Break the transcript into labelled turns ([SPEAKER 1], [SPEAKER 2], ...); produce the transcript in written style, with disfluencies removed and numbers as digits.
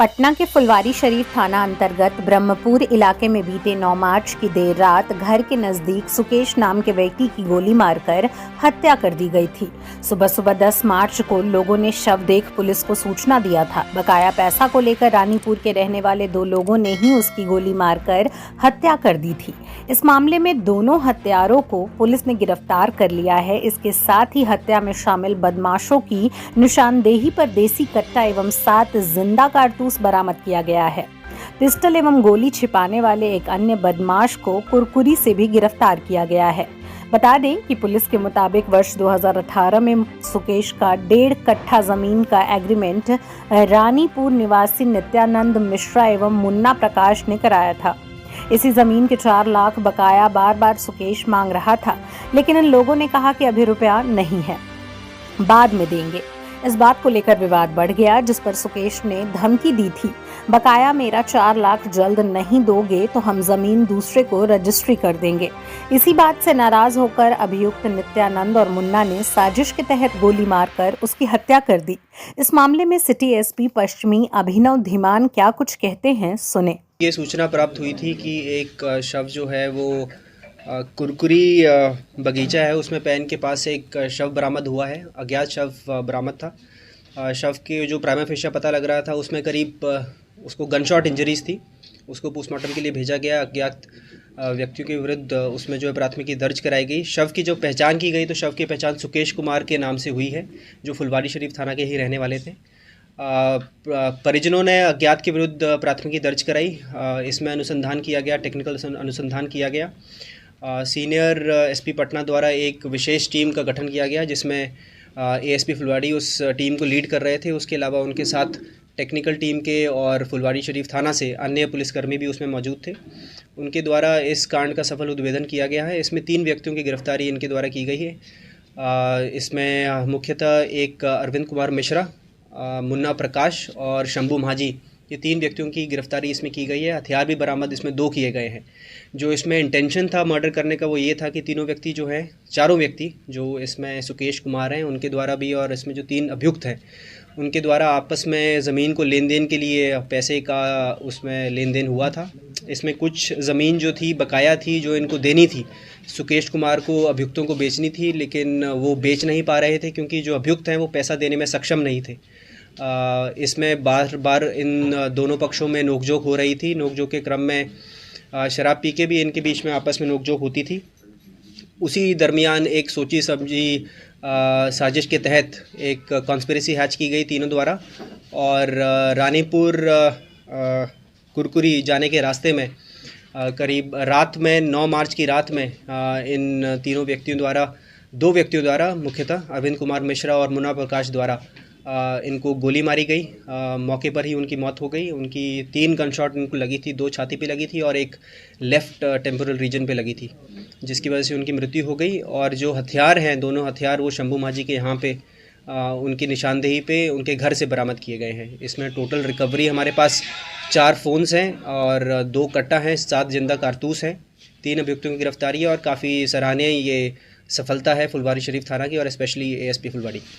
[SPEAKER 1] पटना के फुलवारी शरीफ थाना अंतर्गत ब्रह्मपुर इलाके में बीते 9 मार्च की देर रात घर के नजदीक सुकेश नाम के व्यक्ति की गोली मारकर हत्या कर दी गई थी। सुबह सुबह 10 मार्च को लोगों ने शव देख पुलिस को सूचना दिया था। बकाया पैसा को लेकर रानीपुर के रहने वाले 2 लोगों ने ही उसकी गोली मारकर हत्या कर दी थी। इस मामले में दोनों हत्यारों को पुलिस ने गिरफ्तार कर लिया है। इसके साथ ही हत्या में शामिल बदमाशों की निशानदेही पर देसी कट्टा एवं 7 जिंदा कारतूस बरामद किया गया है। पिस्टल एवं गोली छिपाने वाले एक अन्य बदमाश को कुरकुरी से भी गिरफ्तार किया गया है। बता दें कि पुलिस के मुताबिक वर्ष 2018 में सुकेश का 1.5 कट्ठा जमीन का एग्रीमेंट रानीपुर निवासी नित्यानंद मिश्रा एवं मुन्ना प्रकाश ने कराया था। इसी जमीन के 4 लाख बकाया बार बार सुकेश मांग रहा था, लेकिन इन लोगों ने कहा कि अभी रुपया नहीं है, बाद में देंगे। इस बात को लेकर विवाद बढ़ गया, जिस पर सुकेश ने धमकी दी थी, बकाया मेरा 4 लाख जल्द नहीं दोगे तो हम जमीन दूसरे को रजिस्ट्री कर देंगे। इसी बात से नाराज होकर अभियुक्त नित्यानंद और मुन्ना ने साजिश के तहत गोली मारकर उसकी हत्या कर दी। इस मामले में सिटी एसपी पश्चिमी अभिनव धीमान क्या कुछ कहते हैं, सुने।
[SPEAKER 2] ये सूचना प्राप्त हुई थी कि एक शव जो है वो कुरकुरी बगीचा है, उसमें पैन के पास एक शव बरामद हुआ है। अज्ञात शव बरामद था। शव के जो प्राइमा फेशिया पता लग रहा था उसमें करीब उसको गनशॉट इंजरीज थी। उसको पोस्टमार्टम के लिए भेजा गया। अज्ञात व्यक्तियों के विरुद्ध उसमें जो है प्राथमिकी दर्ज कराई गई। शव की जो पहचान की गई तो शव की पहचान सुकेश कुमार के नाम से हुई है, जो फुलवारी शरीफ थाना के ही रहने वाले थे। परिजनों ने अज्ञात के विरुद्ध प्राथमिकी दर्ज कराई। इसमें अनुसंधान किया गया, टेक्निकल अनुसंधान किया गया। सीनियर एसपी पटना द्वारा एक विशेष टीम का गठन किया गया, जिसमें एएसपी फुलवारी उस टीम को लीड कर रहे थे। उसके अलावा उनके साथ टेक्निकल टीम के और फुलवारी शरीफ थाना से अन्य पुलिसकर्मी भी उसमें मौजूद थे। उनके द्वारा इस कांड का सफल उद्भेदन किया गया है। इसमें 3 व्यक्तियों की गिरफ्तारी इनके द्वारा की गई है। इसमें मुख्यतः एक अरविंद कुमार मिश्रा, मुन्ना प्रकाश और शंभू माझी, ये 3 व्यक्तियों की गिरफ्तारी इसमें की गई है। हथियार भी बरामद इसमें 2 किए गए हैं। जो इसमें इंटेंशन था मर्डर करने का वो ये था कि तीनों व्यक्ति जो हैं, चारों व्यक्ति जो इसमें सुकेश कुमार हैं उनके द्वारा भी, और इसमें जो 3 अभियुक्त हैं उनके द्वारा आपस में ज़मीन को लेन देन के लिए पैसे का उसमें लेन देन हुआ था। इसमें कुछ ज़मीन जो थी बकाया थी, जो इनको देनी थी, सुकेश कुमार को अभियुक्तों को बेचनी थी, लेकिन वो बेच नहीं पा रहे थे क्योंकि जो अभियुक्त हैं वो पैसा देने में सक्षम नहीं थे। इसमें बार बार इन दोनों पक्षों में नोकझोंक हो रही थी। नोकझोंक के क्रम में शराब पी के भी इनके बीच में आपस में नोकझोंक होती थी। उसी दरमियान एक सोची समझी साजिश के तहत एक कॉन्स्पिरेसी हैच की गई तीनों द्वारा, और रानीपुर कुरकुरी जाने के रास्ते में करीब रात में 9 मार्च की रात में इन तीनों व्यक्तियों द्वारा, 2 व्यक्तियों द्वारा, मुख्यतः अरविंद कुमार मिश्रा और मुन्ना प्रकाश द्वारा इनको गोली मारी गई। मौके पर ही उनकी मौत हो गई। उनकी 3 गनशॉट इनको लगी थी, 2 छाती पे लगी थी और एक लेफ़्ट टेम्पोरल रीजन पे लगी थी, जिसकी वजह से उनकी मृत्यु हो गई। और जो हथियार हैं, दोनों हथियार वो शंभू माझी के यहाँ पे उनकी निशानदेही पे उनके घर से बरामद किए गए हैं। इसमें टोटल रिकवरी हमारे पास 4 फ़ोन्स हैं और 2 कट्टा हैं, 7 जिंदा कारतूस हैं। 3 अभियुक्तों की गिरफ्तारी है और काफ़ी सराहनीय ये सफलता है फुलवारी शरीफ थाना की और स्पेशली एएसपी फुलवारी।